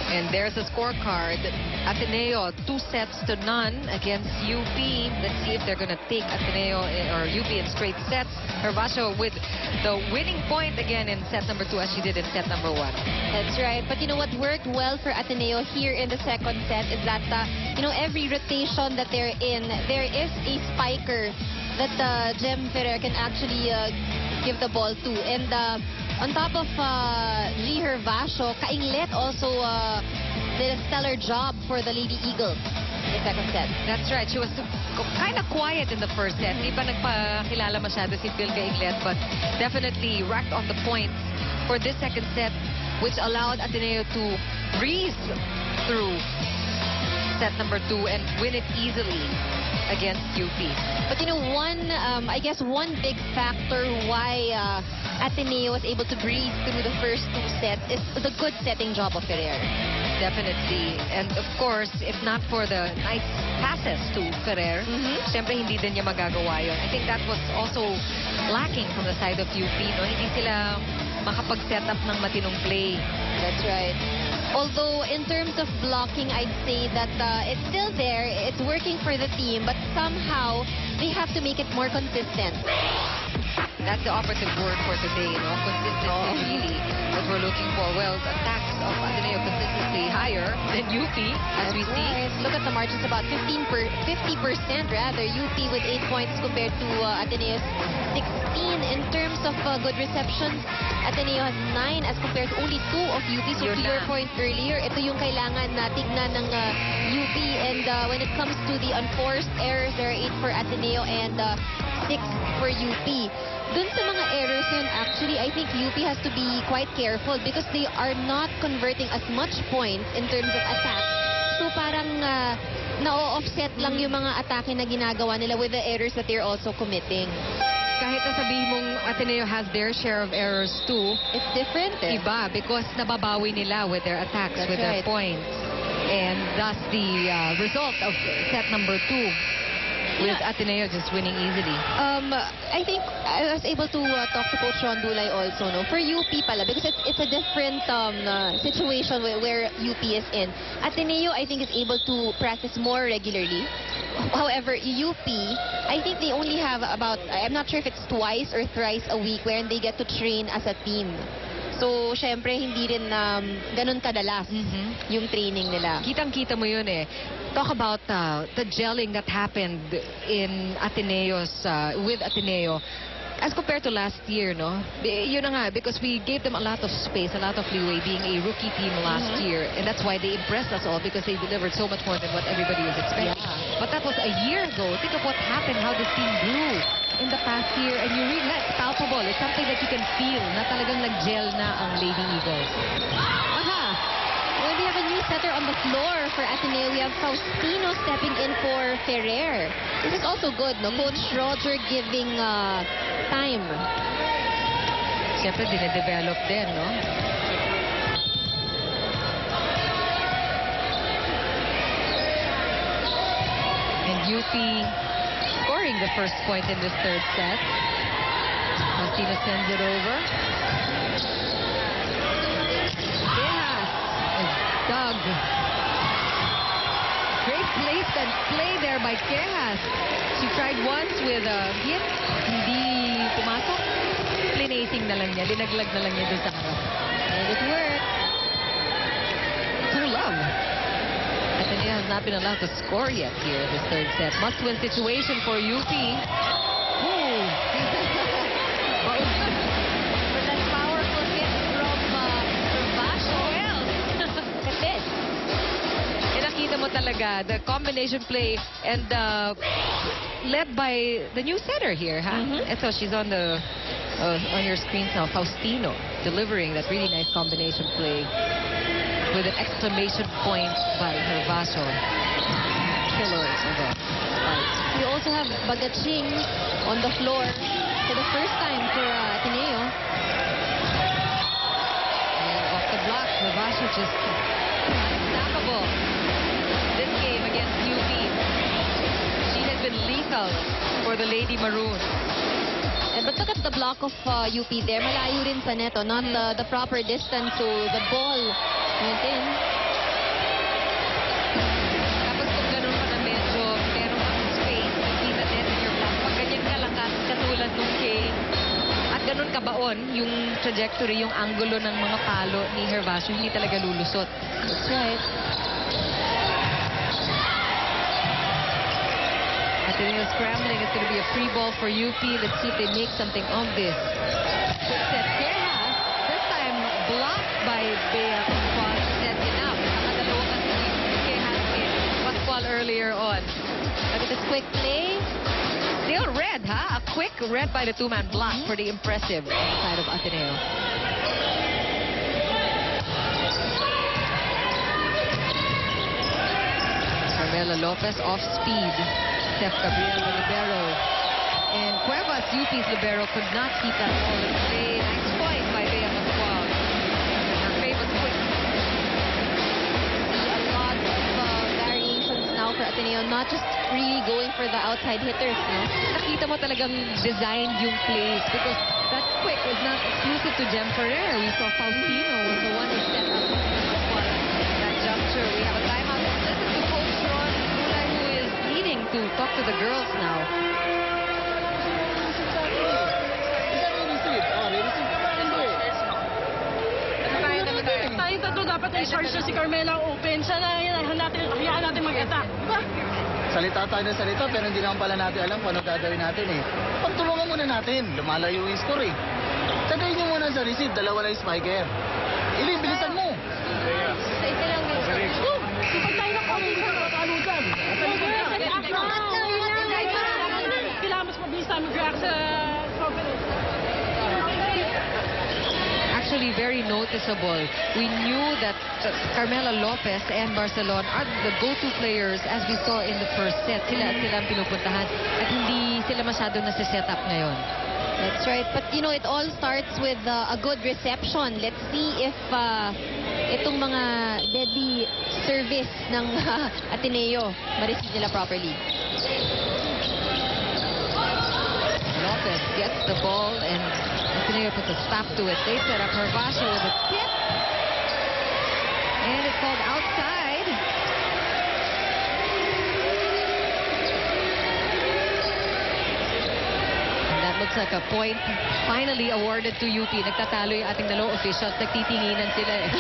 And there's a scorecard. Ateneo, 2-0 against UP. Let's see if they're going to take Ateneo or UP in straight sets. Gervasio with the winning point again in set number 2 as she did in set number 1. That's right. But you know what worked well for Ateneo here in the second set is that, you know, every rotation that they're in, there is a spiker that Jem Ferrer can actually give the ball to. And on top of G. Gervasio, Kainglet also did a stellar job for the Lady Eagles in the second set. That's right. She was kind of quiet in the first set. Hindi pa nagpakilala masyado si Phil Kainglet, but definitely racked on the points for this second set, which allowed Ateneo to breeze through set number 2 and win it easily against UP. But you know, I guess one big factor why Ateneo was able to breeze through the first 2 sets is the good setting job of Ferrer. Definitely. And of course, if not for the nice passes to Ferrer, syempre hindi din niya magagawa yun. I think that was also lacking from the side of UP. No? Hindi sila makapag-set up ng matinong play. That's right. Although in terms of blocking, I'd say that it's still there. It's working for the team, but somehow they have to make it more consistent. That's the operative word for today, no? Consistency, really, what we're looking for. Well, the attacks of Ateneo consistently higher than UP, as we see. Look at the margins, about 50% rather. UP with 8 points compared to Ateneo's 16. In terms of good receptions, Ateneo has 9 as compared to only 2 of UP. So to your point earlier, ito yung kailangan na tignan ng UP. And when it comes to the unforced errors, there are 8 for Ateneo and 6 for UP. Dun sa mga errors yun, actually, I think UP has to be quite careful because they are not converting as much points in terms of attack. So parang na-offset lang yung mga atake na ginagawa nila with the errors that they're also committing. Kahit na sabihin mong Ateneo has their share of errors too, it's different. Iba, because nababawi nila with their attacks, with their points. And thus the result of set number 2. With Ateneo just winning easily. I think I was able to talk to Coach Ron Dulay also, no? For UP pala, because it's a different situation where UP is in. Ateneo, I think, is able to practice more regularly. However, UP, I think they only have about, I'm not sure if it's twice or thrice a week wherein they get to train as a team. So, syempre, hindi rin ganun kadalas yung training nila. Kitang-kita mo yun eh. Talk about the gelling that happened in Ateneo's, with Ateneo. As compared to last year, no? Yun na nga, because we gave them a lot of space, a lot of leeway being a rookie team last year. And that's why they impressed us all because they delivered so much more than what everybody was expecting. But that was a year ago. Think of what happened, how this team grew in the past year. And you really, that's palpable. It's something that you can feel na talagang nag-gel na ang Lady Eagles. Well, we have a new setter on the floor for Ateneo. We have Faustino stepping in for Ferrer. This is also good, no? Coach Roger giving time. Siyempre, dine-develop din, no? And UP scoring the first point in this third set. Faustino sends it over. Doug. Great placement play there by Quejas. She tried once with a hit. Hindi pumasok. Plinacing na lang niya. Linaglag na lang niya doon sa harap. And it worked. 2-love. Ateneo has not been allowed to score yet here in this third set. Must-win situation for UP. Ooh. Mo talaga the combination play and led by the new setter here, huh? And so she's on the on your screen now, Faustino, delivering that really nice combination play with an exclamation point by Gervasio. Killer of a fight. We also have Bagaching on the floor for the first time for Ateneo. And off the block, Gervasio just unstoppable. This game against UP, she has been lethal for the Lady Maroons. But look at the block of UP there. Malayo rin sa neto, not the proper distance, so the ball went in. katulad nung Kane. At ganun kabaon yung trajectory, yung angulo ng mga palo ni Gervasio. Hindi talaga lulusot. That's right. Ateneo scrambling. It's going to be a free ball for UP. Let's see if they make something of this. Quick set. Quejas. This time blocked by Bea Pascual. That's enough. Nakadalawa kasi Quejas kay Pascual earlier on. Look at this quick play. Still red, huh? A quick red by the two-man block for the impressive side of Ateneo. Carmela Lopez off speed. Steph Gabriel, the libero. And Cuevas, UP's libero, could not keep that ball in play. Nice point by Bea Pascual. Her famous quick. See a lot of variations now for Ateneo. Not just free going for the outside hitters, no? Nakita mo talagang designed yung plays because that quick was not exclusive to Jem Ferrer. We saw Faustino was the one who set up that juncture. We have a timeout. Let's listen to Coach Ron Mulay, who is needing to talk to the girls now. Tayong tatlo dapat ay charge na si Carmela open. Siya na hayaan natin mag-attack. Diba? Salita tayo ng salita pero hindi naman pala natin alam kung ano gagawin natin eh. Pagtulungan muna natin, lumalayo yung score eh. Tagayin nyo muna sa receive, dalawa na yung spiker. Ili, bilisan mo. Sa isa lang yung... Kapag tayo na-calling ka, matalo dyan. Kailangan mas mabilis tayo mag-react sa confidence. Actually very noticeable. We knew that Carmela Lopez and Barcelon are the go-to players as we saw in the first set. Sila ang pinupuntahan at hindi sila masyado nasa-set up ngayon. That's right. But you know, it all starts with a good reception. Let's see if itong mga deadly service ng Ateneo ma-receive nila properly. Lopez gets the ball and Ateneo puts a stop to it. They set up Gervasio with a tip. And it's called outside. And that looks like a point finally awarded to UP. Nagtatalo yung ating dalawang officials. Nagtitinginan sila eh.